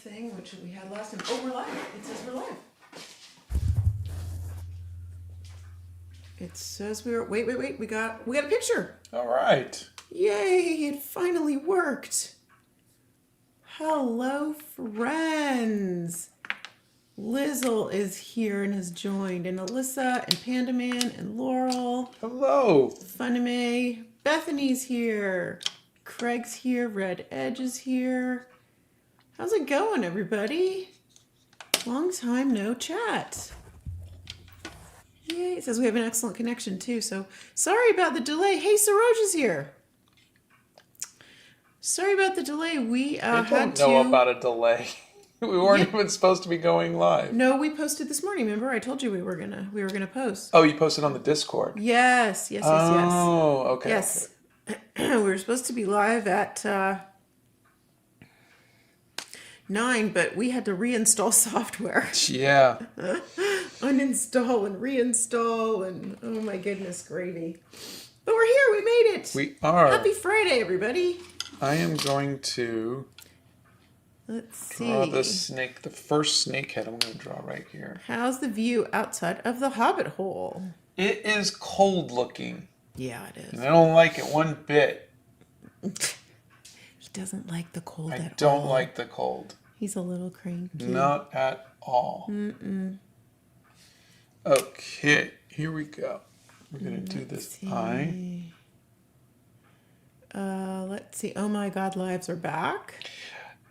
thing, which we had last time. Oh, we're live. It says we're live. It says we were. Wait. We got a picture. All right. Yay! It finally worked. Hello, friends. Lizzle is here and has joined, and Alyssa and Panda Man and Laurel. Hello. Funime. Bethany's here. Craig's here. Red Edge is here. How's it going, everybody? Long time no chat. Yay. It says we have an excellent connection, too. So, sorry about the delay. Hey, Saroj is here. Sorry about the delay. We I don't know about a delay. We weren't even supposed to be going live. No, we posted this morning. Remember, I told you we were gonna post. Oh, you posted on the Discord. Yes. Oh, okay. Yes, okay. We were supposed to be live at 9, but we had to reinstall software. Yeah. Uninstall and reinstall, and oh my goodness, gravy. But we're here. We made it. We are. Happy Friday, everybody. I am going to draw the snake, the first snake head I'm going to draw right here. How's the view outside of the Hobbit hole? It is cold looking. Yeah, it is. And I don't like it one bit. He doesn't like the cold at all. I don't like the cold. He's a little cranky. Not at all. Okay, here we go. We're going to do this eye. Let's see. Oh my God, lives are back.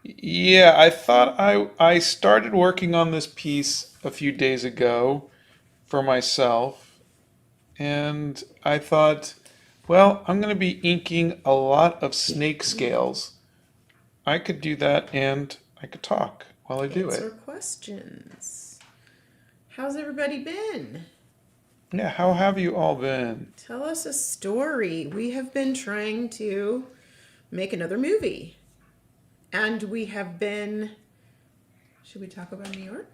Yeah, I thought I started working on this piece a few days ago for myself, and I thought, well, I'm going to be inking a lot of snake scales. I could do that, and I could talk while I do Answer it. questions. How's everybody been? Yeah, how have you all been? Tell us a story. We have been trying to make another movie. And we have been... Should we talk about New York?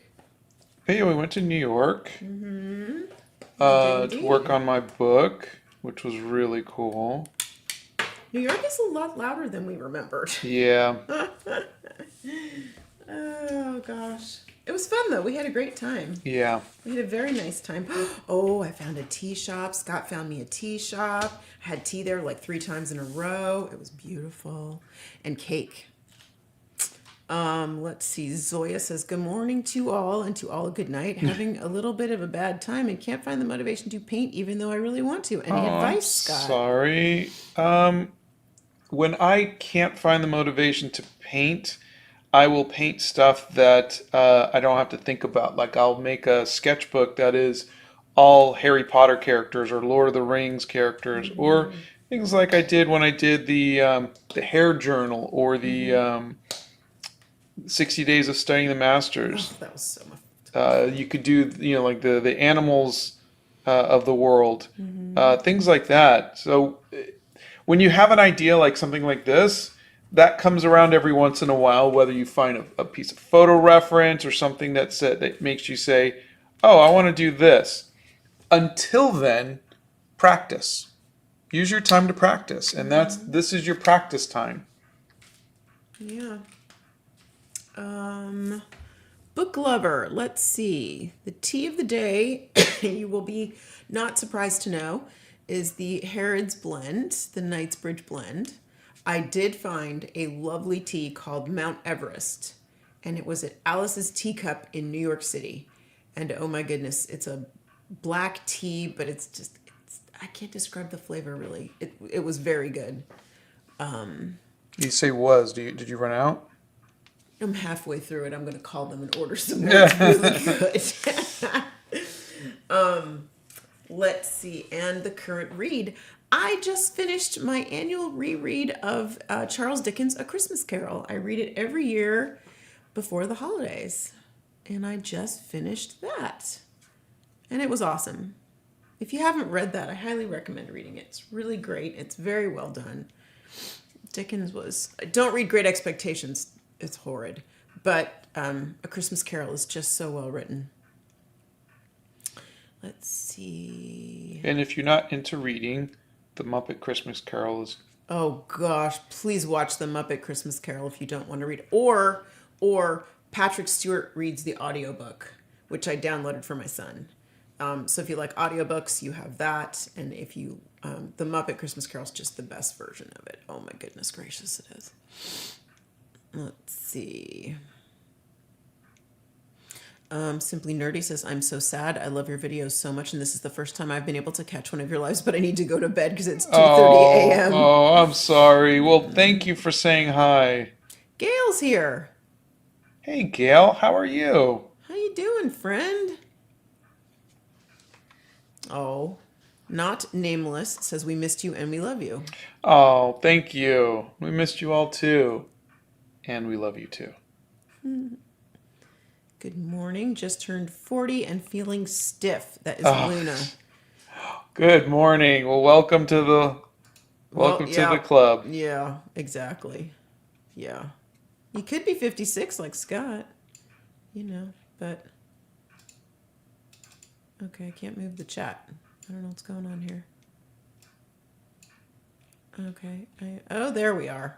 Hey, we went to New York To work on my book, which was really cool. New York is a lot louder than we remembered. Yeah. Oh, gosh. It was fun, though. We had a great time. Yeah. We had a very nice time. Oh, I found a tea shop. Scott found me a tea shop. I had tea there like 3 times in a row. It was beautiful. And cake. Let's see. Zoya says, good morning to all, and to all a good night. Having a little bit of a bad time and can't find the motivation to paint even though I really want to. Any advice, Scott? Sorry. When I can't find the motivation to paint, I will paint stuff that I don't have to think about. Like I'll make a sketchbook that is all Harry Potter characters or Lord of the Rings characters, or things like I did when I did the hair journal or the 60 Days of Studying the Masters. Oh, that was so much. You could do like the animals of the world, things like that. So when you have an idea like something like this, that comes around every once in a while, whether you find a piece of photo reference or something that makes you say, oh, I want to do this. Until then, practice. Use your time to practice. And this is your practice time. Yeah. Book lover. Let's see. The tea of the day, you will be not surprised to know, is the Harrods blend, the Knightsbridge blend. I did find a lovely tea called Mount Everest, and it was at Alice's Teacup in New York City. And oh my goodness, it's a black tea, but I can't describe the flavor really. It was very good. You say was. Did you run out? I'm halfway through it. I'm going to call them and order some more. It's really good. Let's see. And the current read. I just finished my annual reread of Charles Dickens' A Christmas Carol. I read it every year before the holidays. And I just finished that. And it was awesome. If you haven't read that, I highly recommend reading it. It's really great. It's very well done. Dickens was... Don't read Great Expectations. It's horrid. But A Christmas Carol is just so well written. Let's see. And if you're not into reading, The Muppet Christmas Carol is... Oh gosh, please watch The Muppet Christmas Carol if you don't want to read. Or Or Patrick Stewart reads the audiobook, which I downloaded for my son. So if you like audiobooks, you have that. And if you, The Muppet Christmas Carol is just the best version of it. Oh my goodness gracious, it is. Let's see. Simply Nerdy says, I'm so sad. I love your videos so much, and this is the first time I've been able to catch one of your lives, but I need to go to bed because it's 2:30 a.m. Oh, I'm sorry. Well, thank you for saying hi. Gail's here. Hey, Gail, how are you? How you doing, friend? Oh, Not Nameless says, we missed you and we love you. Oh, thank you. We missed you all too. And we love you too. Good morning. Just turned 40 and feeling stiff. That is Oh. Luna. Good morning. Well, welcome to the club. Yeah, exactly. Yeah. You could be 56 like Scott, but okay, I can't move the chat. I don't know what's going on here. Okay. Oh, there we are.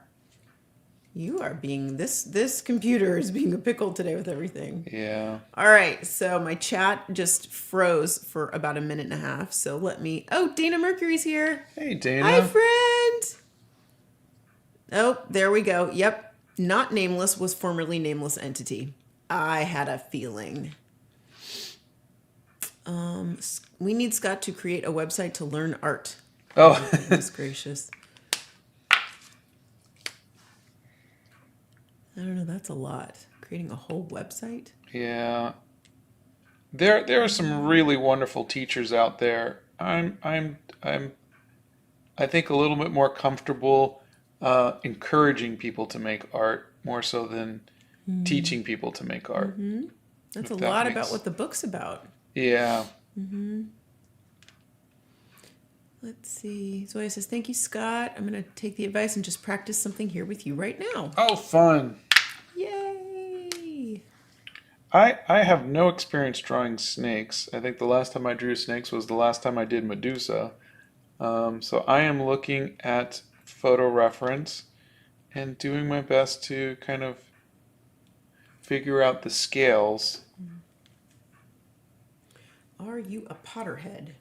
You are being this computer is being a pickle today with everything. Yeah. All right, so my chat just froze for about a minute and a half. So Dana Mercury's here. Hey, Dana. Hi, friend. Oh, there we go. Yep. Not Nameless was formerly Nameless Entity. I had a feeling. We need Scott to create a website to learn art. Oh. Goodness gracious. I don't know, that's a lot. Creating a whole website? Yeah. There are some really wonderful teachers out there. I think a little bit more comfortable encouraging people to make art more so than teaching people to make art. Mm-hmm. That's a If that lot makes- about what the book's about. Yeah. Mm-hmm. Let's see. Zoya says, thank you, Scott. I'm going to take the advice and just practice something here with you right now. Oh, fun. Yay! I have no experience drawing snakes. I think the last time I drew snakes was the last time I did Medusa. So I am looking at photo reference and doing my best to kind of figure out the scales. Are you a Potterhead?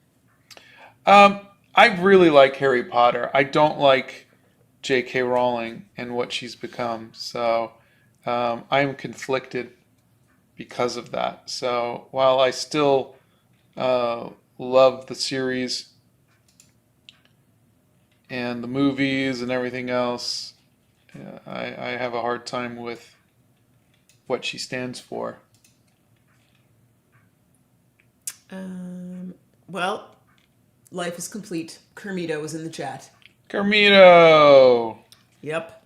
I really like Harry Potter. I don't like J.K. Rowling and what she's become. So I am conflicted because of that. So while I still love the series and the movies and everything else, I have a hard time with what she stands for. Well, life is complete. Kermito was in the chat. Kermito! Yep.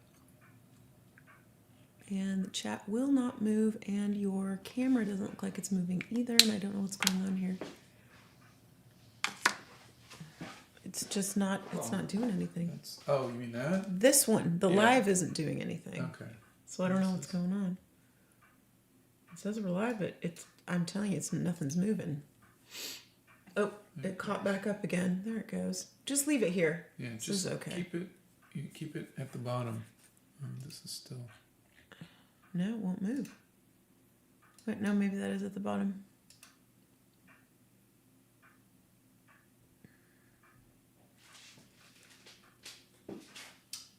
And the chat will not move, and your camera doesn't look like it's moving either, and I don't know what's going on here. It's just not, it's not doing anything. Oh, you mean that? This one, the Yeah. live isn't doing anything. Okay. So I don't know what's going on. It says we're live, but I'm telling you, nothing's moving. Oh, it caught back up again. There it goes. Just leave it here. Yeah, This just is okay. keep it at the bottom. This is still. No, it won't move. Wait, no, maybe that is at the bottom.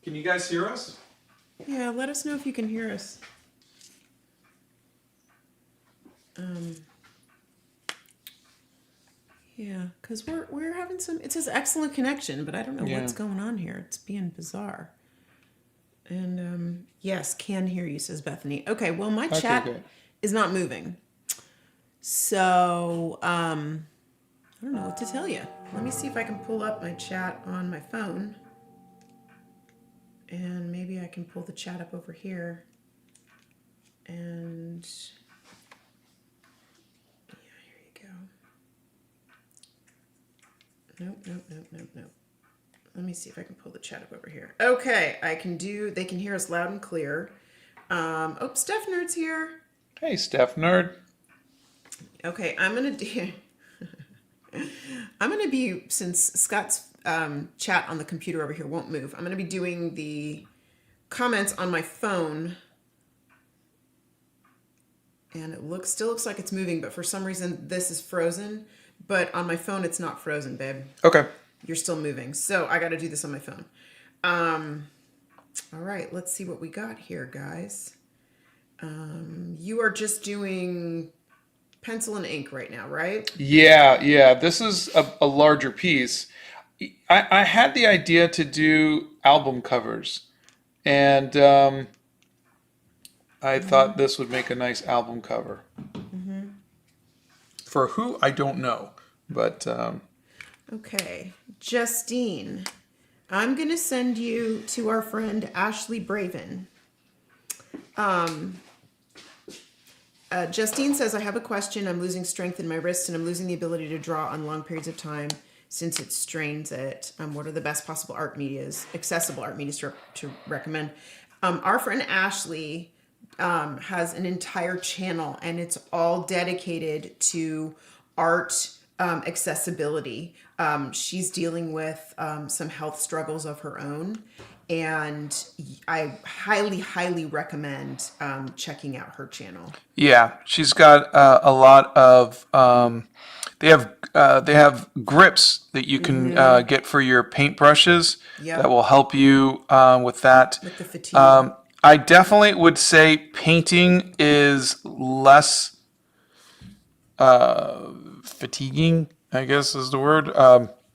Can you guys hear us? Yeah, let us know if you can hear us. Yeah, because we're having some. It says excellent connection, but I don't know what's going on here. It's being bizarre. And yes, can hear you, says Bethany. Okay, well my chat good. is not moving, so I don't know what to tell you. Let me see if I can pull up my chat on my phone, and maybe I can pull the chat up over here. And yeah, here you go. Nope. Let me see if I can pull the chat up over here. Okay, they can hear us loud and clear. Steph Nerd's here. Hey, Steph Nerd. Okay, I'm gonna be, since Scott's chat on the computer over here won't move, I'm gonna be doing the comments on my phone And it still looks like it's moving, but for some reason this is frozen. But on my phone, it's not frozen, babe. Okay. You're still moving. So I got to do this on my phone. All right, let's see what we got here, guys. You are just doing pencil and ink right now, right? Yeah. This is a larger piece. I had the idea to do album covers, and I thought this would make a nice album cover. For who, I don't know, but Okay, Justine, I'm going to send you to our friend Ashley Braven. Justine says, I have a question. I'm losing strength in my wrists and I'm losing the ability to draw on long periods of time since it strains it. What are the best possible accessible art medias to recommend? Our friend Ashley has an entire channel and it's all dedicated to art accessibility. She's dealing with some health struggles of her own. And I highly, highly recommend checking out her channel. yeah, she's got a lot of. They have grips that you can get for your paintbrushes Yep. that will help you with that. With the fatigue. I definitely would say painting is less fatiguing, I guess is the word.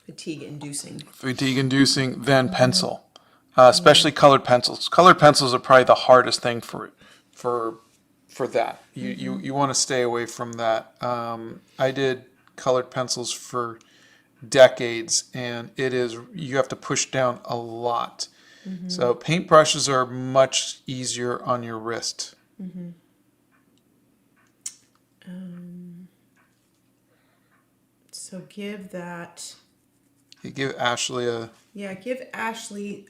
Fatigue inducing than pencil, especially colored pencils. Colored pencils are probably the hardest thing for that. You want to stay away from that. I did colored pencils for decades, and you have to push down a lot. So paintbrushes are much easier on your wrist. So give that. You give Ashley Give Ashley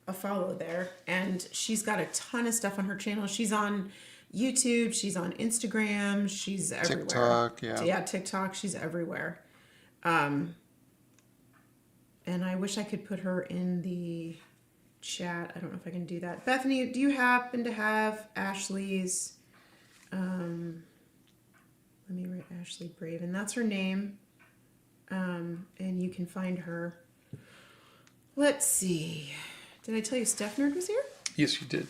a follow there. And she's got a ton of stuff on her channel. She's on YouTube. She's on Instagram. She's everywhere. TikTok, yeah. Yeah, TikTok. She's everywhere. And I wish I could put her in the chat. I don't know if I can do that. Bethany, do you happen to have Ashley's... let me write Ashley Braven. That's her name. And you can find her. Let's see. Did I tell you Steph Nerd was here? Yes, you did.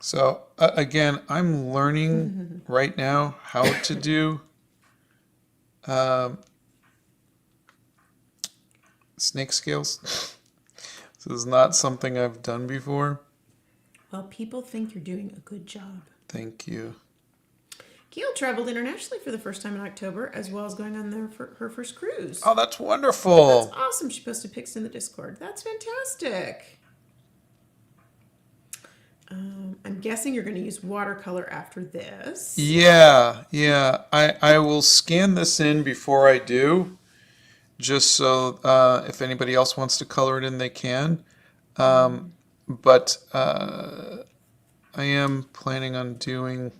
So again, I'm learning right now how to do snake scales. This is not something I've done before. Well, people think you're doing a good job. Thank you. Gail traveled internationally for the first time in October, as well as going on her first cruise. Oh, that's wonderful. That's awesome. She posted pics in the Discord. That's fantastic. I'm guessing you're going to use watercolor after this. Yeah. I will scan this in before I do, just so if anybody else wants to color it in, they can. But I am planning on doing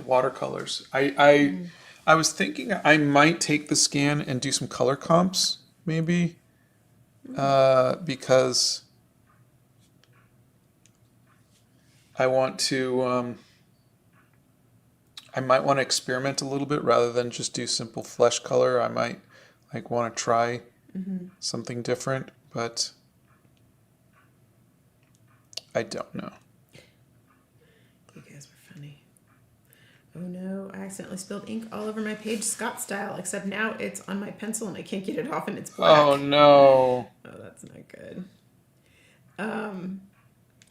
watercolors. I was thinking I might take the scan and do some color comps, maybe, because I want to. I might want to experiment a little bit rather than just do simple flesh color. I might want to try something different, but I don't know. You guys were funny. Oh no, I accidentally spilled ink all over my page, Scott style, except now it's on my pencil and I can't get it off and it's black. Oh no. Oh, that's not good.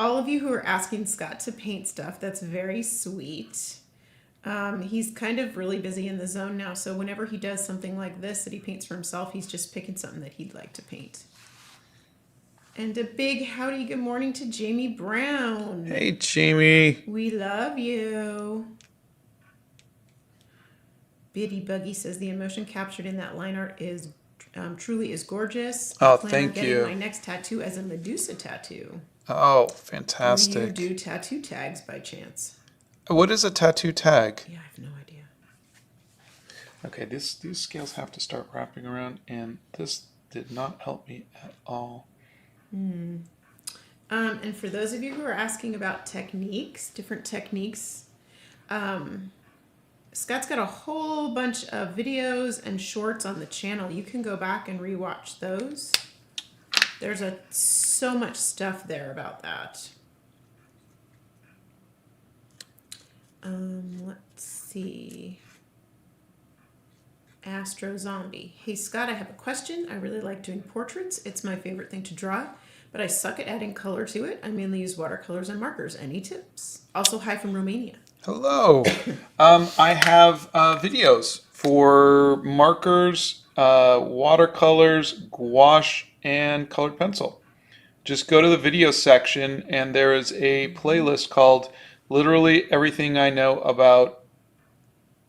All of you who are asking Scott to paint stuff, that's very sweet. He's kind of really busy in the zone now, so whenever he does something like this that he paints for himself, he's just picking something that he'd like to paint. And a big howdy good morning to Jamie Brown. Hey, Jamie. We love you. Biddy Buggy says the emotion captured in that line art is truly is gorgeous. Oh, I plan on thank getting you. my next tattoo as a Medusa tattoo. Oh, Do fantastic. you do tattoo tags by chance? What is a tattoo tag? Yeah, I have no idea. Okay, these scales have to start wrapping around, and this did not help me at all. And for those of you who are asking about techniques, different techniques, Scott's got a whole bunch of videos and shorts on the channel. You can go back and rewatch those. There's so much stuff there about that. Let's see. Astro Zombie. Hey Scott, I have a question. I really like doing portraits. It's my favorite thing to draw, but I suck at adding color to it. I mainly use watercolors and markers. Any tips? Also, hi from Romania. Hello. I have videos for markers, watercolors, gouache, and colored pencil. Just go to the video section, and there is a playlist called Literally Everything I Know About,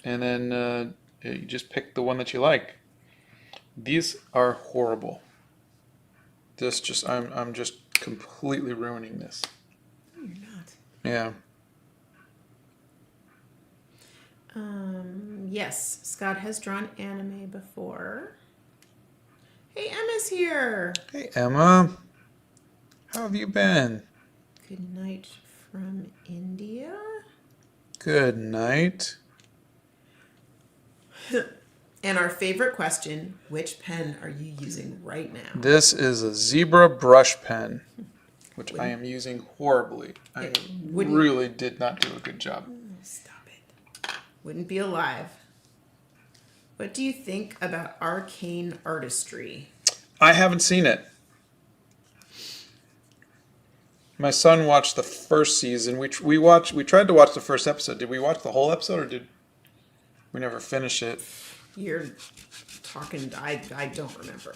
and then you just pick the one that you like. These are horrible. I'm just completely ruining this. No, you're not. Yeah. Yes, Scott has drawn anime before. Hey, Emma's here. Hey, Emma. How have you been? Good night from India. Good night. And our favorite question, which pen are you using right now? This is a zebra brush pen, which I am using horribly. I really did not do a good job. Stop it. Wouldn't be alive. What do you think about arcane artistry? I haven't seen it. My son watched the first season. We tried to watch the first episode. Did we watch the whole episode, or did we never finish it? You're talking, I don't remember.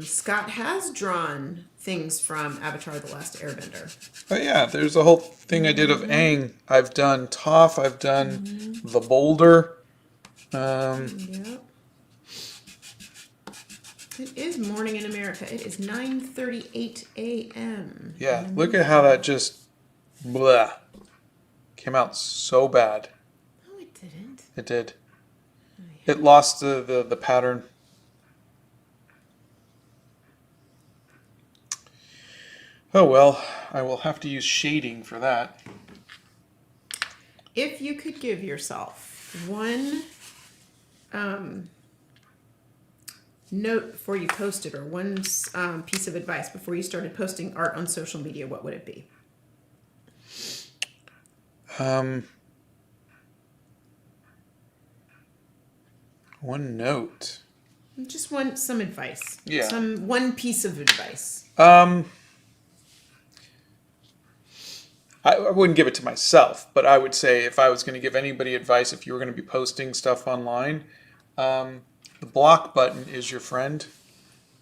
Scott has drawn things from Avatar: The Last Airbender. Oh yeah, there's a whole thing I did of Aang. I've done Toph. I've done the Boulder. Yep. It is morning in America. It is 9:38 a.m. Yeah, look at how that just blah came out so bad. No, it didn't. It did. It lost the pattern. Oh well, I will have to use shading for that. If you could give yourself one note before you posted, or one piece of advice before you started posting art on social media, what would it be? One note. Just some advice. Yeah. One piece of advice. I wouldn't give it to myself, but I would say if I was going to give anybody advice, if you were going to be posting stuff online, the block button is your friend.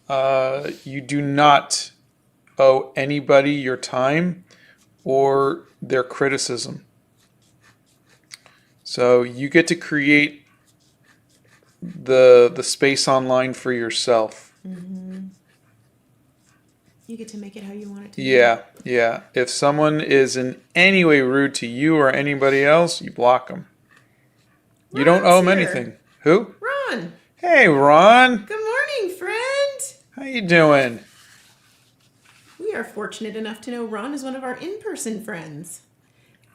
You do not owe anybody your time or their criticism. So you get to create the space online for yourself. Mm-hmm. You get to make it how you want it to be. Yeah. If someone is in any way rude to you or anybody else, you block them. You don't owe them anything. Who? Ron. Hey, Ron. Good morning, friend. How you doing? We are fortunate enough to know Ron is one of our in-person friends.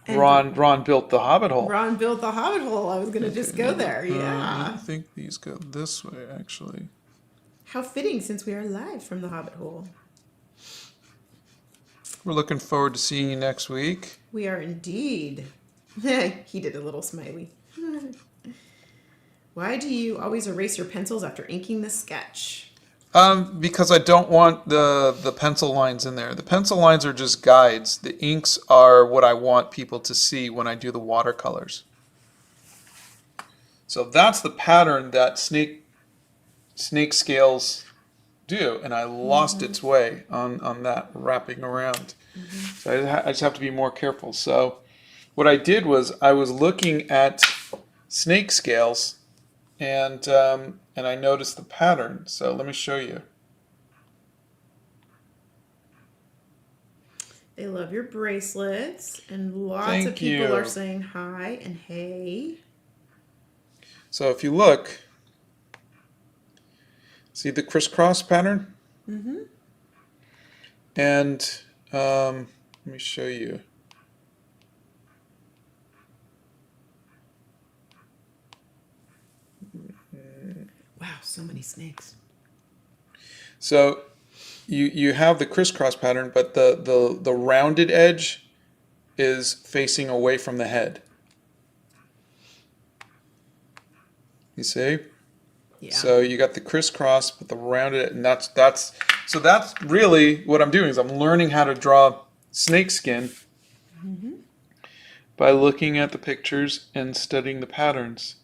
And Ron built the Hobbit hole. Ron built the Hobbit hole. I was going to just go there. Yeah. I think these go this way, actually. How fitting, since we are live from the Hobbit hole. We're looking forward to seeing you next week. We are indeed. He did a little smiley. Why do you always erase your pencils after inking the sketch? Because I don't want the pencil lines in there. The pencil lines are just guides. The inks are what I want people to see when I do the watercolors. So that's the pattern that snake scales do, and I lost its way on that wrapping around. So I just have to be more careful. So what I did was I was looking at snake scales, and I noticed the pattern. So let me show you. They love your bracelets, and lots Thank of people you. are saying hi and hey. So if you look, See the crisscross pattern? Mm-hmm. And let me show you. Wow, so many snakes. So you have the crisscross pattern, but the rounded edge is facing away from the head. You see? Yeah. So you got the crisscross, but the rounded, and that's really what I'm doing is I'm learning how to draw snake skin by looking at the pictures and studying the patterns.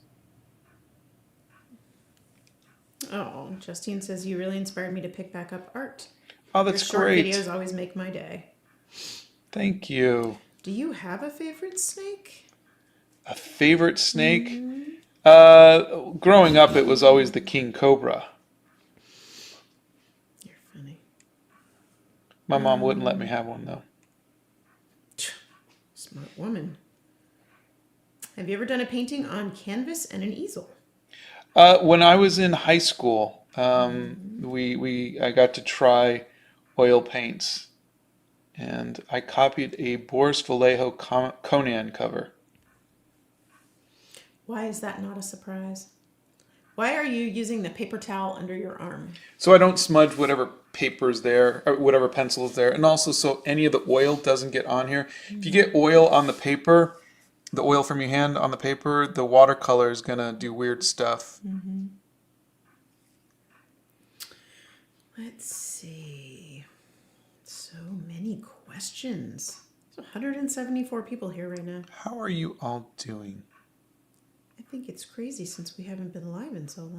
Oh, Justine says you really inspired me to pick back up art. Oh, Your that's short great. videos always make my day. Thank you. Do you have a favorite snake? A favorite snake? Mm-hmm. Growing up, it was always the king cobra. You're funny. My mom wouldn't let me have one though. Smart woman. Have you ever done a painting on canvas and an easel? When I was in high school, I got to try oil paints, and I copied a Boris Vallejo Conan cover. Why is that not a surprise? Why are you using the paper towel under your arm? So I don't smudge whatever paper's there or whatever pencil is there, and also so any of the oil doesn't get on here. If you get oil on the paper, the oil from your hand on the paper, the watercolor is gonna do weird stuff. Mm-hmm. Let's see. So many questions. There's 174 people here right now. How are you all doing? I think it's crazy since we haven't been live in so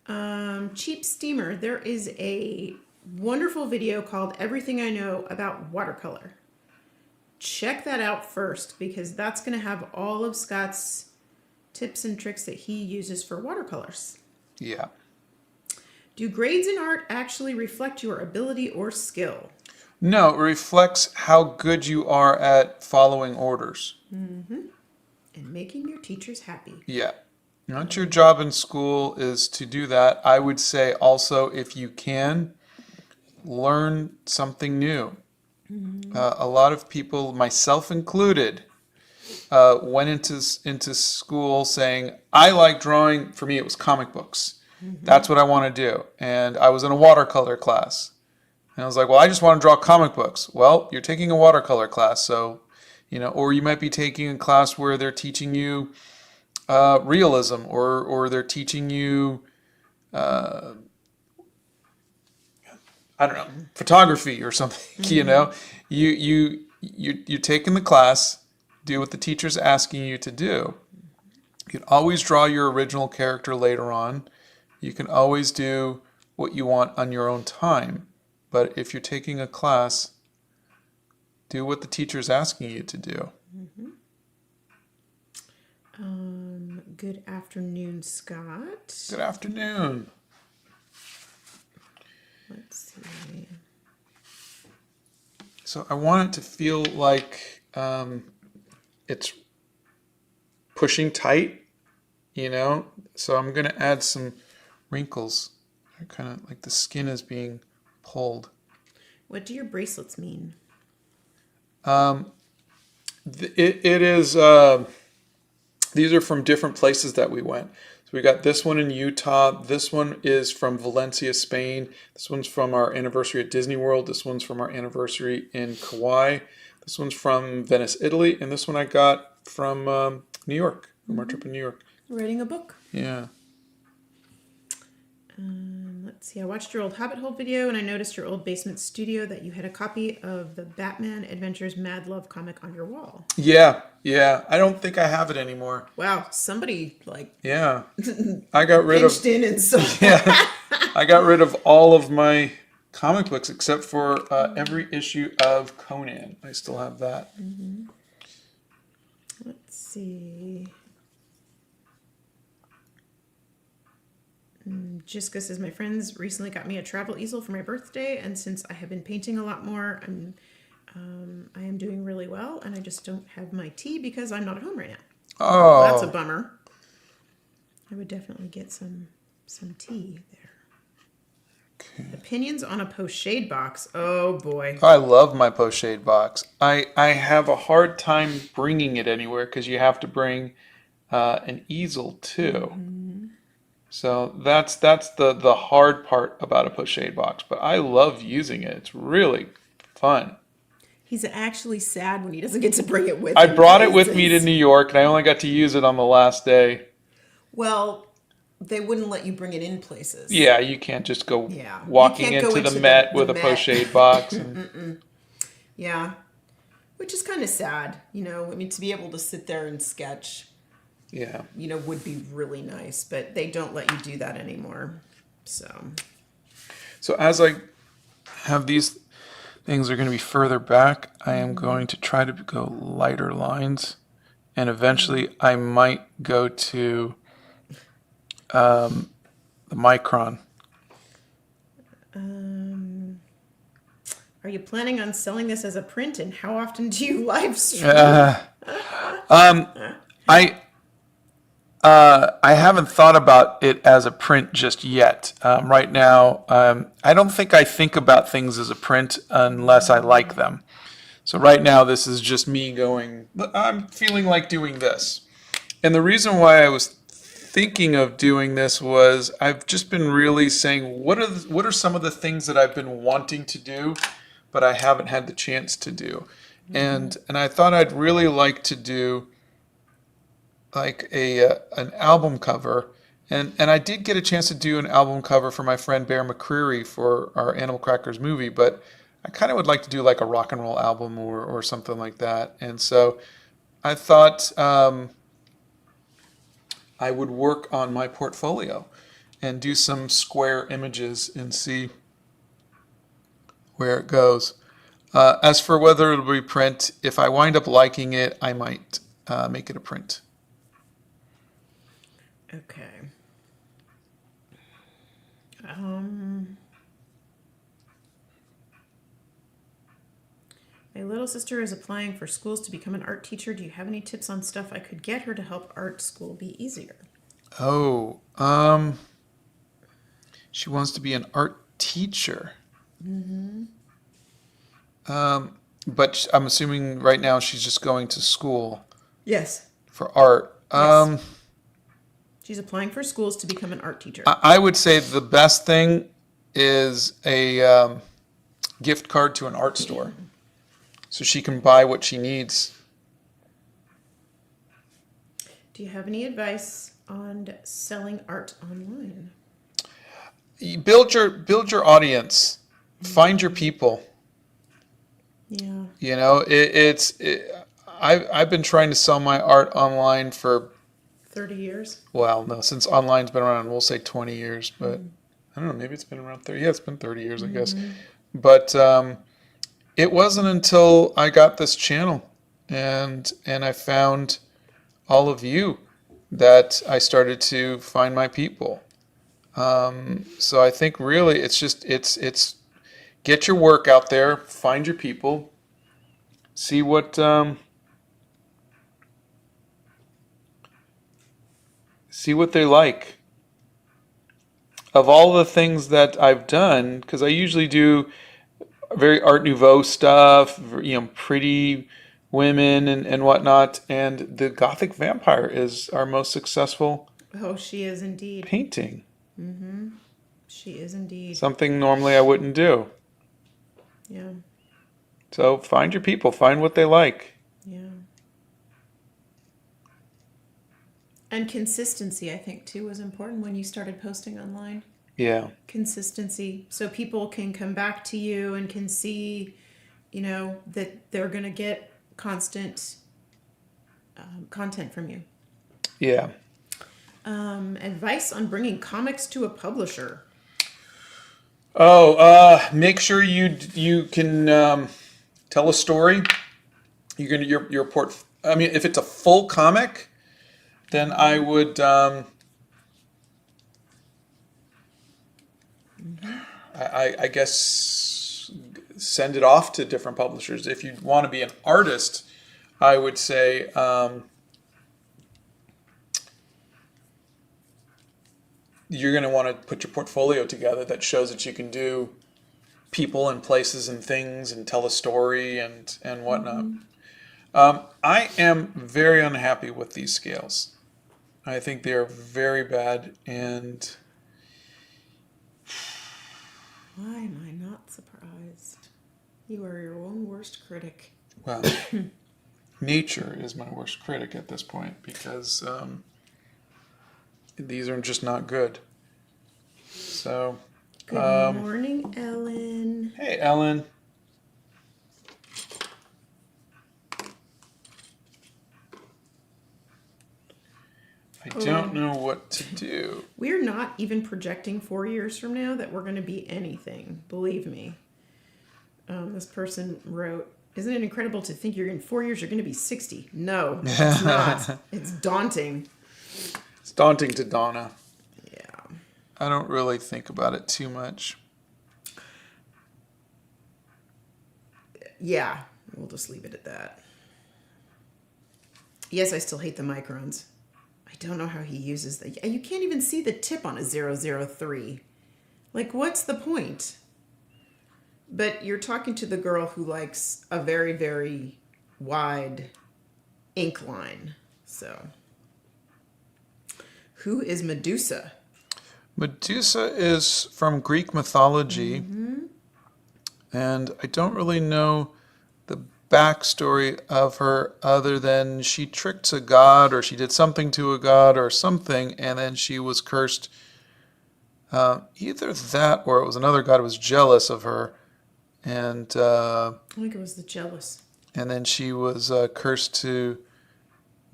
long. Cheap Steamer, there is a wonderful video called Everything I Know About Watercolor. Check that out first because that's going to have all of Scott's tips and tricks that he uses for watercolors. Yeah. Do grades in art actually reflect your ability or skill? No, it reflects how good you are at following orders. Mm-hmm. And making your teachers happy. Yeah. Not your job in school is to do that. I would say also, if you can, learn something new. A lot of people, myself included, went into school saying, I like drawing. For me, it was comic books. That's what I want to do. And I was in a watercolor class. And I was like, well, I just want to draw comic books. Well, you're taking a watercolor class, so, or you might be taking a class where they're teaching you realism, or they're teaching you, I don't know, photography or something. You're taking the class, do what the teacher's asking you to do. You can always draw your original character later on. You can always do what you want on your own time. But if you're taking a class, do what the teacher's asking you to do. Good afternoon, Scott. Good afternoon. Let's see. So I want it to feel like it's pushing tight, So I'm going to add some wrinkles. Kind of like the skin is being pulled. What do your bracelets mean? It is. These are from different places that we went. So we got this one in Utah. This one is from Valencia, Spain. This one's from our anniversary at Disney World. This one's from our anniversary in Kauai. This one's from Venice, Italy. And this one I got from New York, from our trip in New York. Writing a book. Yeah. Let's see. I watched your old Hobbit Hole video, and I noticed your old basement studio that you had a copy of the Batman Adventures Mad Love comic on your wall. Yeah. I don't think I have it anymore. Wow, somebody Yeah. I got rid of. pinched in and so. Yeah. I got rid of all of my comic books except for every issue of Conan. I still have that. Let's see. Jessica says, my friends recently got me a travel easel for my birthday, and since I have been painting a lot more, I am doing really well, and I just don't have my tea because I'm not at home right now. Oh. That's a bummer. I would definitely get some some tea there. Opinions on a pochade box. Oh boy. I love my pochade box. I have a hard time bringing it anywhere because you have to bring an easel too. So that's the hard part about a pochade box. But I love using it. It's really fun. He's actually sad when he doesn't get to bring it with I him. brought it with me to New York, and I only got to use it on the last day. Well, they wouldn't let you bring it in places. Yeah, you can't just go Yeah. walking You can't go into the into Met the with a Met. pochade box. And, Yeah. Which is kind of sad, you know. I mean, to be able to sit there and sketch, yeah. you know, would be really nice, but they don't let you do that anymore. So, So as I have these things are going to be further back, I am going to try to go lighter lines, and eventually I might go to the micron. are you planning on selling this as a print, and how often do you live stream? I haven't thought about it as a print just yet. Right now, I don't think I think about things as a print unless I like them. So right now, this is just me going, I'm feeling like doing this. And the reason why I was thinking of doing this was I've just been really saying, what are some of the things that I've been wanting to do, but I haven't had the chance to do. And I thought I'd really like to do like an album cover, and I did get a chance to do an album cover for my friend Bear McCreary for our Animal Crackers movie, but I kind of would like to do like a rock and roll album or something like that. And so I thought I would work on my portfolio and do some square images and see where it goes. As for whether it'll be print, if I wind up liking it, I might make it a print. Okay. My little sister is applying for schools to become an art teacher. Do you have any tips on stuff I could get her to help art school be easier? Oh, she wants to be an art teacher. But I'm assuming right now she's just going to school Yes. for art. Yes. She's applying for schools to become an art teacher. I would say the best thing is a gift card to an art store, so she can buy what she needs. Do you have any advice on selling art online? You build your audience, find your people. Yeah. You know, I've been trying to sell my art online for 30 years? well, no, since online's been around, we'll say 20 years, but I don't know, maybe it's been around 30. Yeah, it's been 30 years, I guess. But it wasn't until I got this channel and I found all of you that I started to find my people. So I think really it's get your work out there, find your people, see what they like. Of all the things that I've done, because I usually do very Art Nouveau stuff, you know, pretty women and whatnot, and the Gothic Vampire is our most successful Oh, she is indeed. painting. She is indeed. Something normally I wouldn't do. Yeah. So find your people, find what they like. Yeah. And consistency, I think, too, was important when you started posting online. Yeah. Consistency. So people can come back to you and can see, you know, that they're going to get constant content from you. Yeah. Advice on bringing comics to a publisher. Make sure you can tell a story. You're gonna your port. I mean, if it's a full comic, then I would. I guess send it off to different publishers. If you want to be an artist, I would say. you're going to want to put your portfolio together that shows that you can do people and places and things and tell a story and whatnot. I am very unhappy with these scales. I think they are very bad, and Why am I not surprised? You are your own worst critic. well, nature is my worst critic at this point because these are just not good. So, Good morning, Ellen. hey, Ellen. I don't know what to do. We're not even projecting 4 years from now that we're going to be anything. Believe me. This person wrote, "Isn't it incredible to think you're in 4 years you're going to be 60? No, it's not. It's daunting." It's daunting to Donna. Yeah. I don't really think about it too much. Yeah. We'll just leave it at that. Yes, I still hate the microns. I don't know how he uses that. You can't even see the tip on a 003. Like, what's the point? But you're talking to the girl who likes a very, very wide ink line. So, who is Medusa? Medusa is from Greek mythology, and I don't really know the backstory of her other than she tricked a god or she did something to a god or something, and then she was cursed. Either that or it was another god who was jealous of her, and I think it was the jealous. and then she was cursed to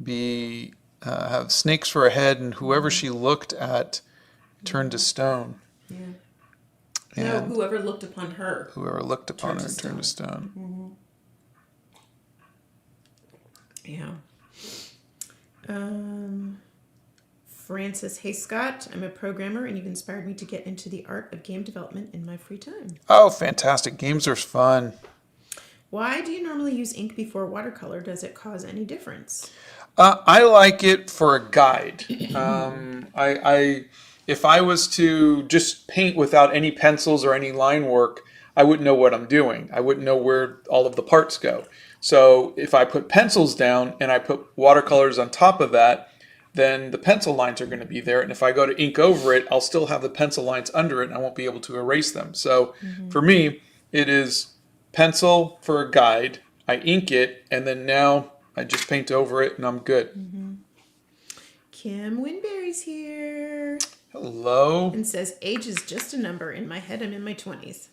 be have snakes for a head, and whoever she looked at turned to stone. Yeah. And no, whoever looked upon her. whoever looked upon her Turned to turned to stone. Yeah. Francis, hey Scott, I'm a programmer and you've inspired me to get into the art of game development in my free time. Oh, fantastic. Games are fun. Why do you normally use ink before watercolor? Does it cause any difference? I like it for a guide. If I was to just paint without any pencils or any line work, I wouldn't know what I'm doing. I wouldn't know where all of the parts go. So if I put pencils down and I put watercolors on top of that, then the pencil lines are going to be there. And if I go to ink over it, I'll still have the pencil lines under it and I won't be able to erase them. So for me, it is pencil for a guide. I ink it, and then now I just paint over it and I'm good. Kim Winberry's here Hello. and says, age is just a number. In my head, I'm in my 20s.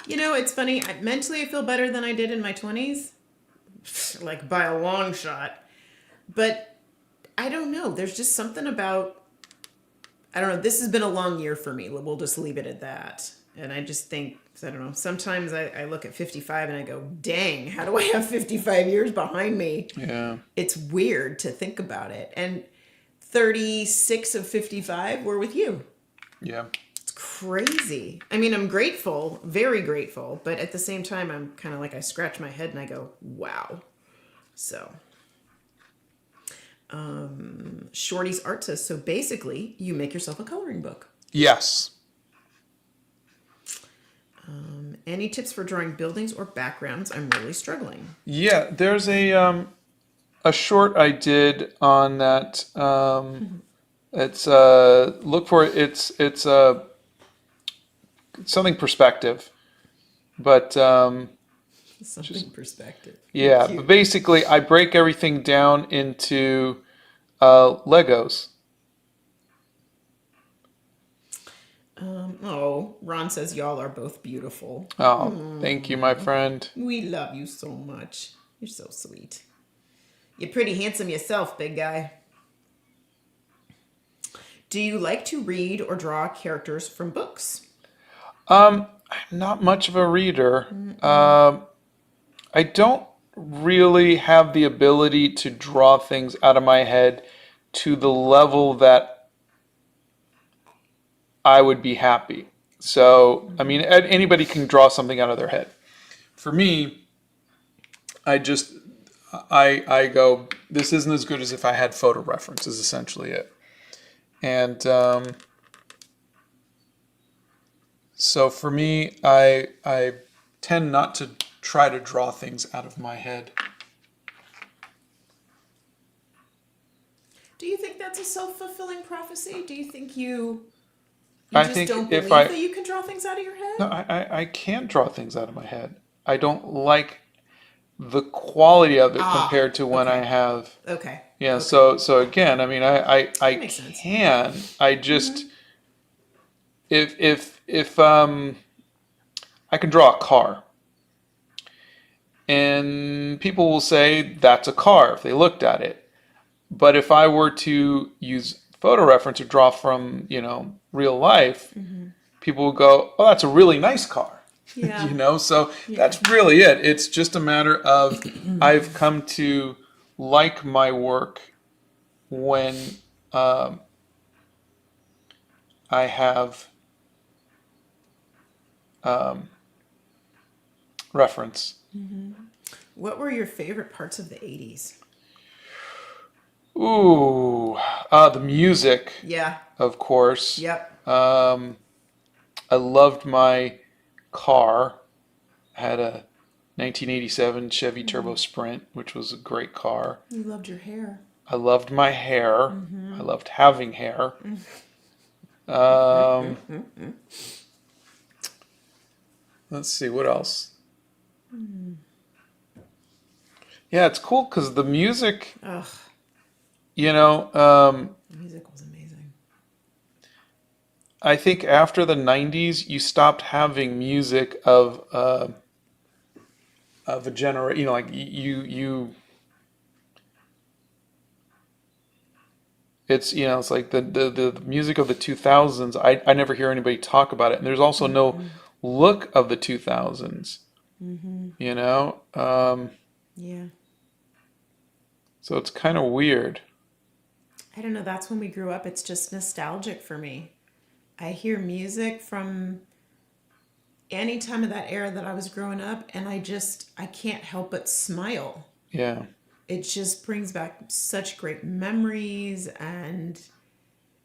You know, it's funny. Mentally, I feel better than I did in my 20s. Like, by a long shot. But I don't know. There's just something about... I don't know. This has been a long year for me. We'll just leave it at that. And I just think... I don't know. Sometimes I look at 55 and I go, dang, how do I have 55 years behind me? Yeah. It's weird to think about it. And 36 of 55 were with you. Yeah. It's crazy. I mean, I'm grateful, very grateful, but at the same time, I'm kind of like, I scratch my head and I go, wow. So, Shorty's Art says, so basically, you make yourself a coloring book. Yes. Any tips for drawing buildings or backgrounds? I'm really struggling. Yeah, there's a short I did on that. It's look for it. It's something perspective, but Something perspective. yeah. Cute. But basically, I break everything down into Legos. Ron says y'all are both beautiful. Oh, thank you, my friend. We love you so much. You're so sweet. You're pretty handsome yourself, big guy. Do you like to read or draw characters from books? I'm not much of a reader. I don't really have the ability to draw things out of my head to the level that I would be happy. So, I mean, anybody can draw something out of their head. For me, I go, this isn't as good as if I had photo reference, is essentially it. And so for me, I tend not to try to draw things out of my head. Do you think that's a self-fulfilling prophecy? Do you think you I just think don't if believe that you can draw things out of your head? no, I can't draw things out of my head. I don't like the quality of it compared to when I okay. have. Okay. Yeah, Okay. so again, I mean, I That makes sense. can. I just if I can draw a car, and people will say that's a car if they looked at it. But if I were to use photo reference or draw from, real life, people would go, "Oh, that's a really nice car." Yeah. So Yeah. that's really it. It's just a matter of I've come to like my work when um, I have um, reference. What were your favorite parts of the 80s? Ooh, the music, Yeah. of course. Yep. I loved my car. I had a 1987 Chevy Turbo Sprint, which was a great car. You loved your hair. I loved my hair. I loved having hair. Um, let's see, what else? Yeah, it's cool because the music, Ugh, you know, the music was amazing. I think after the 90s, you stopped having music of a generation, like it's like the music of the 2000s. I never hear anybody talk about it. And there's also no look of the 2000s, you know? Yeah. So it's kind of weird. I don't know. That's when we grew up. It's just nostalgic for me. I hear music from any time of that era that I was growing up, and I can't help but smile. Yeah. It just brings back such great memories, and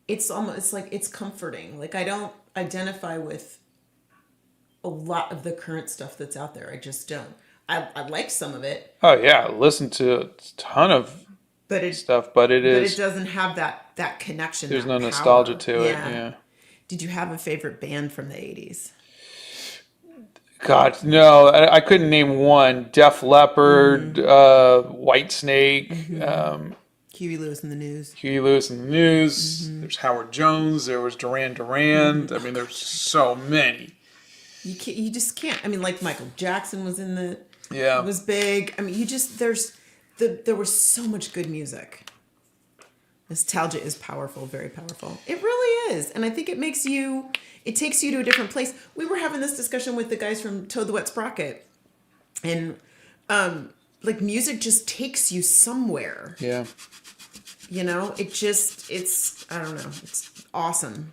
it's like it's comforting. Like I don't identify with a lot of the current stuff that's out there. I just don't. I like some of it, Oh yeah, listen to a ton of but stuff, but it it is doesn't have that connection, there's that no nostalgia power. to it. Yeah. Yeah. Did you have a favorite band from the 80s? God, no, I couldn't name one. Def Leppard, White Snake, Huey Lewis and the News. Huey Lewis and the News. There's Howard Jones. There was Duran Duran. I mean, there's so many. You just can't. I mean, like Michael Jackson was in the Yeah. was big. I mean, there was so much good music. Nostalgia is powerful, very powerful. It really is. And I think it takes you to a different place. We were having this discussion with the guys from Toad the Wet Sprocket. And like music just takes you somewhere. Yeah. It's I don't know, it's awesome.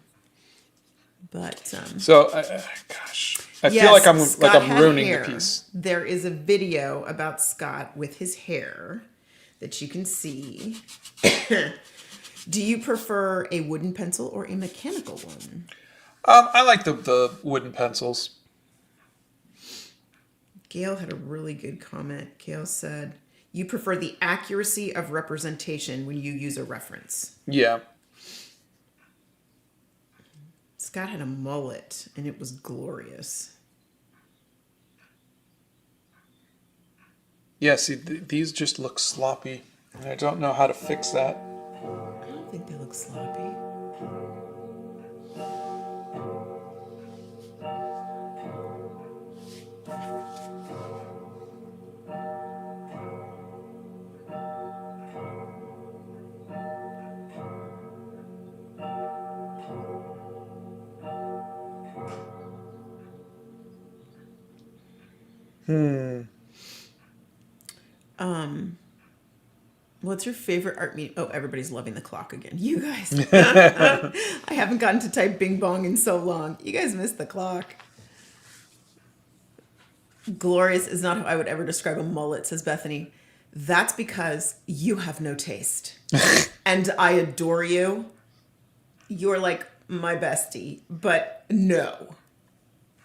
But So, gosh, I feel yes, like Scott I'm had ruining hair. the piece. There is a video about Scott with his hair that you can see. Do you prefer a wooden pencil or a mechanical one? I like the wooden pencils. Gail had a really good comment. Gail said, "You prefer the accuracy of representation when you use a reference." Yeah. Scott had a mullet, and it was glorious. Yeah. See, these just look sloppy, and I don't know how to fix that. I don't think they look sloppy. What's your favorite art medium? Oh, everybody's loving the clock again. You guys. I haven't gotten to type bing bong in so long. You guys missed the clock. Glorious is not how I would ever describe a mullet, says Bethany. That's because you have no taste. And I adore you. You're like my bestie, but no.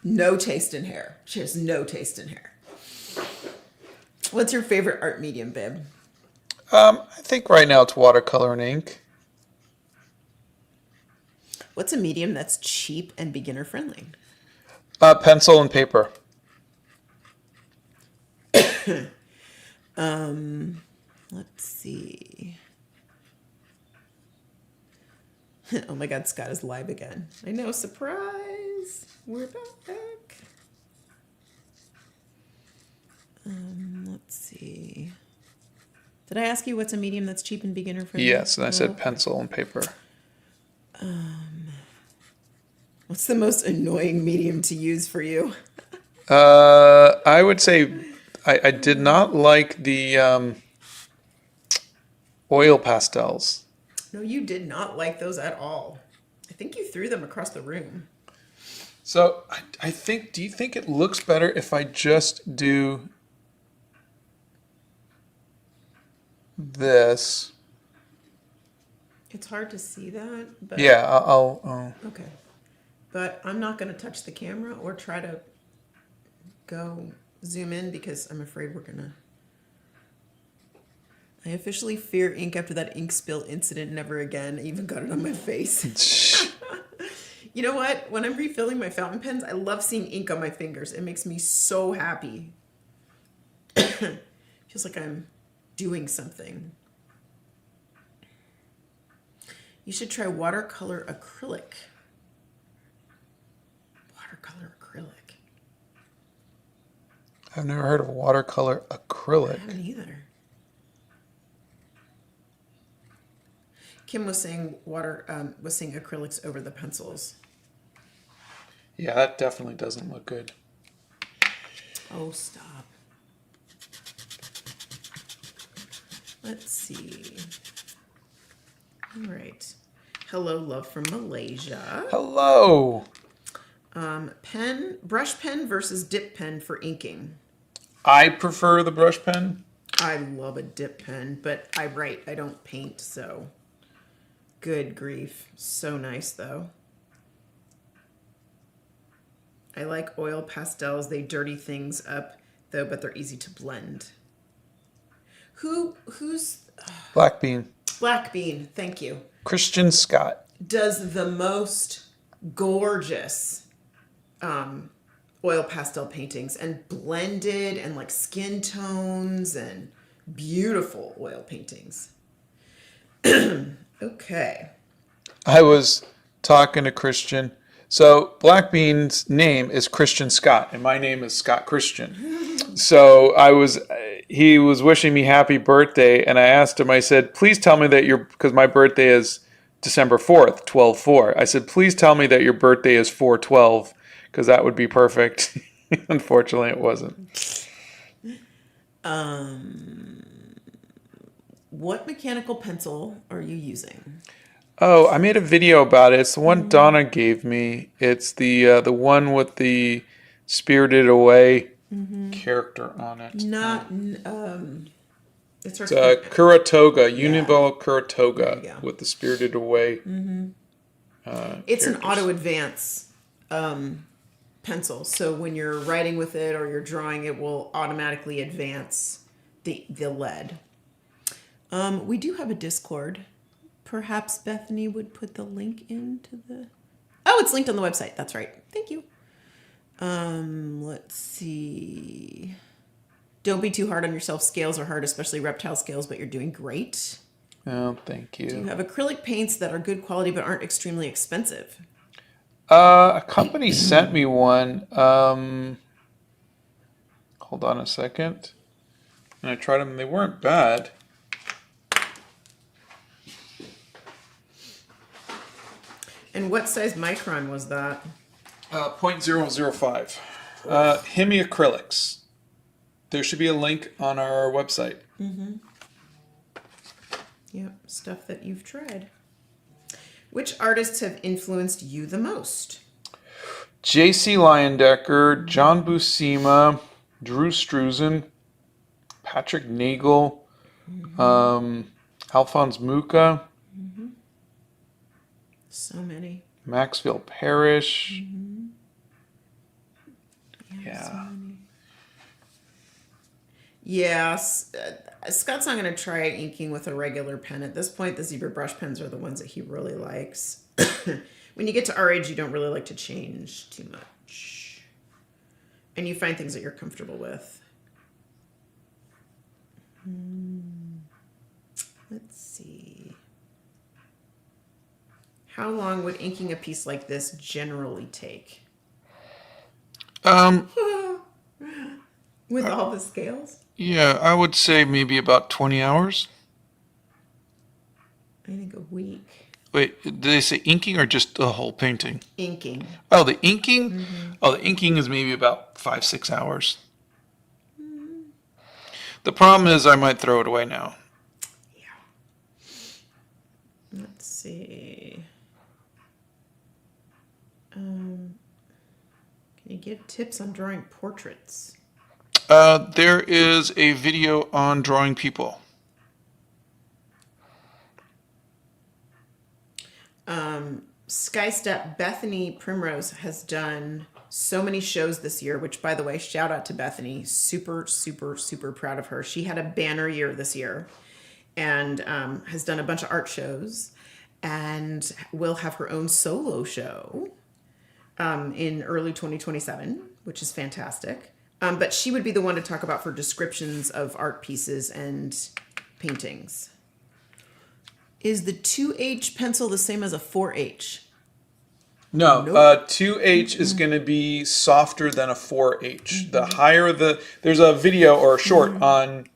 No taste in hair. She has no taste in hair. What's your favorite art medium, babe? I think right now it's watercolor and ink. What's a medium that's cheap and beginner friendly? Pencil and paper. Let's see. Oh my God, Scott is live again. I know, surprise. We're back. Let's see. Did I ask you what's a medium that's cheap and beginner friendly? Yes, and I said Okay. pencil and paper. What's the most annoying medium to use for you? I would say I did not like the oil pastels. No, you did not like those at all. I think you threw them across the room. So I think, do you think it looks better if I just do this? It's hard to see that, but Yeah, I'll okay. But I'm not going to touch the camera or try to go zoom in because I'm afraid we're going to. I officially fear ink after that ink spill incident. Never again. I even got it on my face. You know what? When I'm refilling my fountain pens, I love seeing ink on my fingers. It makes me so happy. Feels like I'm doing something. You should try watercolor acrylic. Watercolor acrylic. I've never heard of watercolor I acrylic. haven't either. Kim was saying was saying acrylics over the pencils. Yeah, that definitely doesn't look good. Oh, stop. Let's see. All right. Hello, love from Malaysia. Hello. Brush pen versus dip pen for inking. I prefer the brush pen. I love a dip pen, but I write, I don't paint, so good grief. So nice though. I like oil pastels. They dirty things up though, but they're easy to blend. Who's Black bean. Black Bean, thank you. Christian Scott. Does the most gorgeous oil pastel paintings and blended and like skin tones and beautiful oil paintings. Okay. I was talking to Christian. So Black Bean's name is Christian Scott, and my name is Scott Christian. So he was wishing me happy birthday, and I asked him, I said, please tell me that because my birthday is December 4th, 12/4. I said, please tell me that your birthday is 4/12, because that would be perfect. Unfortunately, it wasn't. What mechanical pencil are you using? Oh, I made a video about it. It's the one Donna gave me. It's the one with the Spirited Away character on it. It's It's Kuratoga, Yeah. Uniball There you Kuratoga go. with the Spirited Away. It's an characters. auto advance pencil. So when you're writing with it or you're drawing, it will automatically advance the lead. We do have a Discord. Perhaps Bethany would put the link into the... Oh, it's linked on the website. That's right. Thank you. Let's see. Don't be too hard on yourself. Scales are hard, especially reptile scales, but you're doing great. Oh, thank You you. have acrylic paints that are good quality but aren't extremely expensive. A company sent me one. Hold on a second. And I tried them, and they weren't bad. And what size micron was that? 0.005. Hemiacrylics. There should be a link on our website. Yep, stuff that you've tried. Which artists have influenced you the most? J.C. Leyendecker, John Buscema, Drew Struzan, Patrick Nagel, Alphonse Mucha. So many. Maxville Parish. Yeah. So Yeah. many. Yes. Scott's not going to try inking with a regular pen. At this point, the zebra brush pens are the ones that he really likes. When you get to our age, you don't really like to change too much. And you find things that you're comfortable with. Let's see. How long would inking a piece like this generally take? Um, With all the scales? yeah, I would say maybe about 20 hours. I think a week. Wait, did they say inking or just the whole painting? Inking. Oh, the inking? Oh, the inking is maybe about 5-6 hours. The problem is I might throw it away now. Yeah. Let's see. Can you give tips on drawing portraits? There is a video on drawing people. Skystep Bethany Primrose has done so many shows this year, which, by the way, shout out to Bethany. Super, super, super proud of her. She had a banner year this year and has done a bunch of art shows and will have her own solo show in early 2027, which is fantastic. But she would be the one to talk about for descriptions of art pieces and paintings. Is the 2H pencil the same as a 4H? No, Nope. 2H is going to be softer than a 4H. The higher there's a video or a short on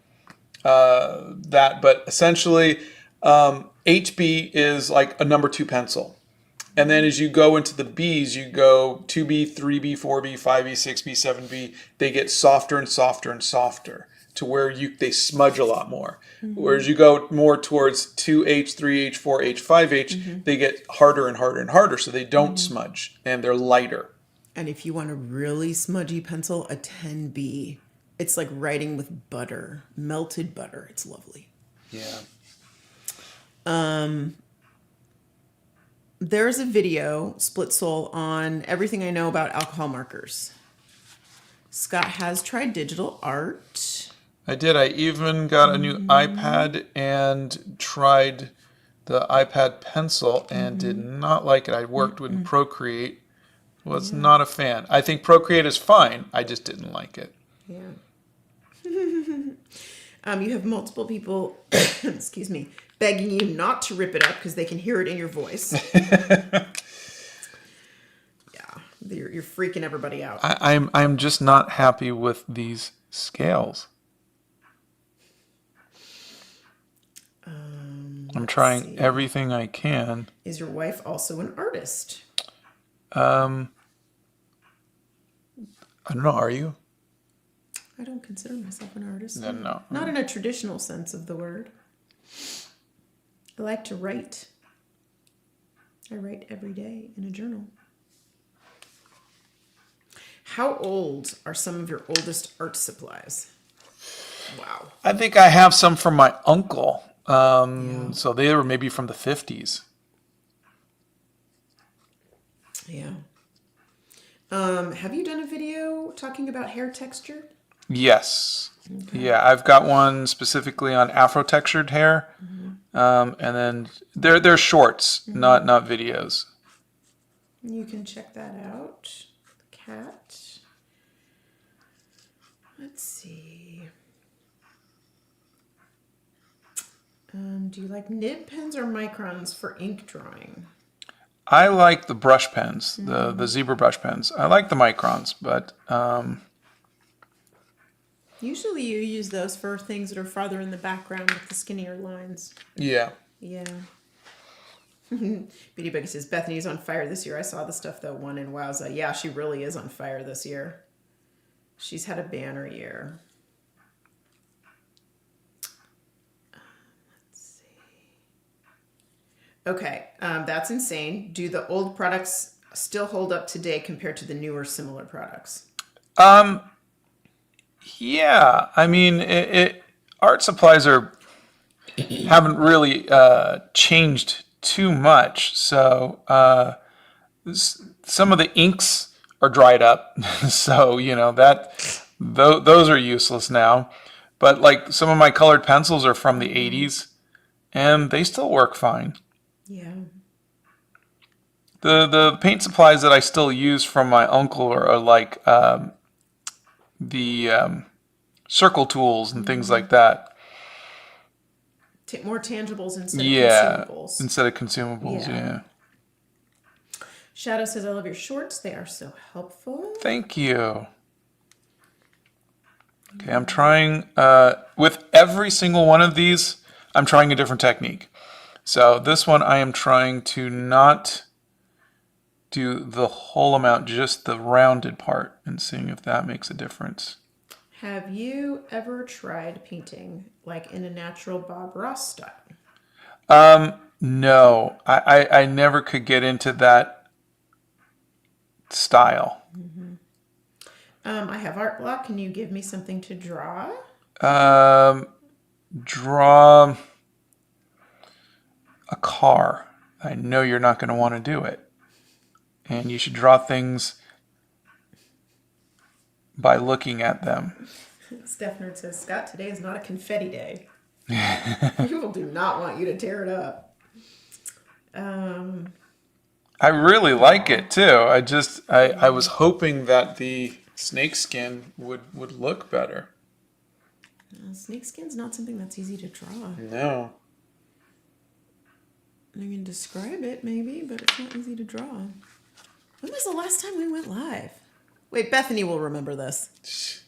that, but essentially HB is like a number 2 pencil. And then as you go into the Bs, you go 2B, 3B, 4B, 5B, 6B, 7B. They get softer and softer and softer to where they smudge a lot more. Whereas you go more towards 2H, 3H, 4H, 5H, they get harder and harder and harder, so they don't smudge, and they're lighter. And if you want a really smudgy pencil, a 10B. It's like writing with butter, melted butter. It's lovely. Yeah. There's a video, Split Soul, on everything I know about alcohol markers. Scott has tried digital art. I did. I even got a new iPad and tried the iPad pencil and did not like it. I worked with Procreate. Was not a fan. I think Procreate is fine. I just didn't like it. Yeah. You have multiple people, excuse me, begging you not to rip it up because they can hear it in your voice. Yeah, you're freaking everybody out. I'm just not happy with these scales. I'm trying everything I can. Is your wife also an artist? I don't know. Are you? I don't consider myself an artist. No. Not in a traditional sense of the word. I like to write. I write every day in a journal. How old are some of your oldest art supplies? Wow. I think I have some from my uncle. So they were maybe from the 50s. Yeah. Have you done a video talking about hair texture? Yes. Okay. Yeah, I've got one specifically on Afro-textured hair. And then they're shorts, not videos. You can check that out. The cat. Let's see. Do you like nib pens or microns for ink drawing? I like the brush pens, the zebra brush pens. I like the microns, but usually you use those for things that are farther in the background with the skinnier lines. yeah. Yeah. Beauty Buggy says, Bethany's on fire this year. I saw the stuff that won in Wowza. Yeah, she really is on fire this year. She's had a banner year. Let's see. Okay, that's insane. Do the old products still hold up today compared to the newer similar products? Yeah. I mean, art supplies haven't really changed too much. So some of the inks are dried up. So, those are useless now. But like some of my colored pencils are from the 80s and they still work fine. Yeah. The paint supplies that I still use from my uncle are like the circle tools and things like that. More tangibles instead of consumables. Instead of consumables, Yeah. yeah. Shadow says, I love your shorts. They are so helpful. Thank you. Okay, I'm trying, with every single one of these, I'm trying a different technique. So this one I am trying to not do the whole amount, just the rounded part, and seeing if that makes a difference. Have you ever tried painting like in a natural Bob Ross style? No, I never could get into that style. I have art block. Can you give me something to draw? Draw a car. I know you're not going to want to do it. And you should draw things by looking at them. Steph Nerd says, Scott, today is not a confetti day. People do not want you to tear it up. I really like it too. I was hoping that the snake skin would look better. Snake skin's not something that's easy to draw. No. I can describe it maybe, but it's not easy to draw. When was the last time we went live? Wait, Bethany will remember this.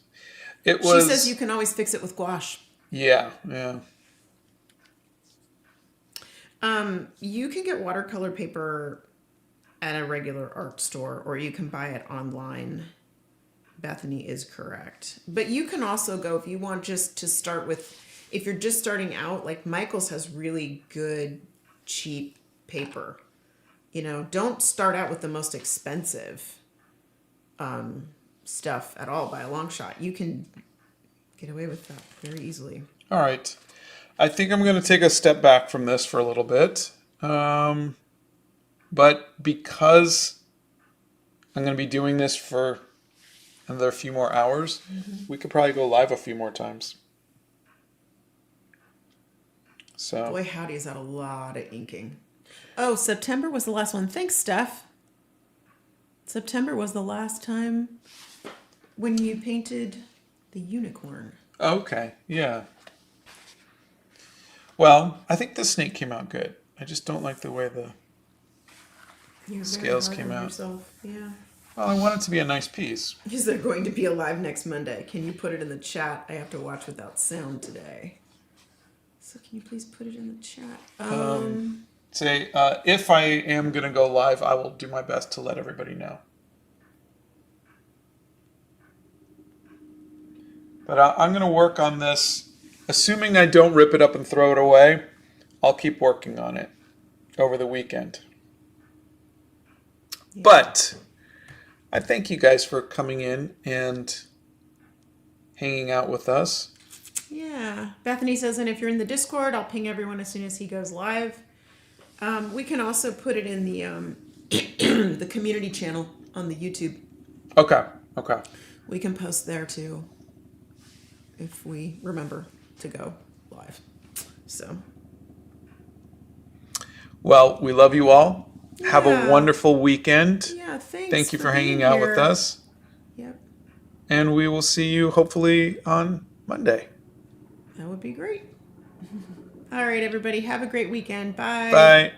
It was. She says you can always fix it with gouache. Yeah. You can get watercolor paper at a regular art store, or you can buy it online. Bethany is correct. But you can also go, if you want just to start with, if you're just starting out, like Michael's has really good, cheap paper. Don't start out with the most expensive stuff at all by a long shot. You can get away with that very easily. All right. I think I'm going to take a step back from this for a little bit. But because I'm going to be doing this for another few more hours, we could probably go live a few more times. So. Boy, howdy, is that a lot of inking. Oh, September was the last one. Thanks, Steph. September was the last time when you painted the unicorn. Okay, yeah. Well, I think the snake came out good. I just don't like the way the scales came out. Yourself. Yeah. Well, I want it to be a nice piece. Is there going to be a live next Monday? Can you put it in the chat? I have to watch without sound today. So can you please put it in the chat? Say, if I am going to go live, I will do my best to let everybody know. But I'm going to work on this. Assuming I don't rip it up and throw it away, I'll keep working on it over the weekend. Yeah. But I thank you guys for coming in and hanging out with us. Yeah. Bethany says, and if you're in the Discord, I'll ping everyone as soon as he goes live. We can also put it in the the community channel on the YouTube. Okay. We can post there too, if we remember to go live. So. Well, we love you all. Yeah. Have a wonderful weekend. Yeah, thanks. Thank you for hanging out with us. Yep. And we will see you hopefully on Monday. That would be great. All right, everybody. Have a great weekend. Bye. Bye.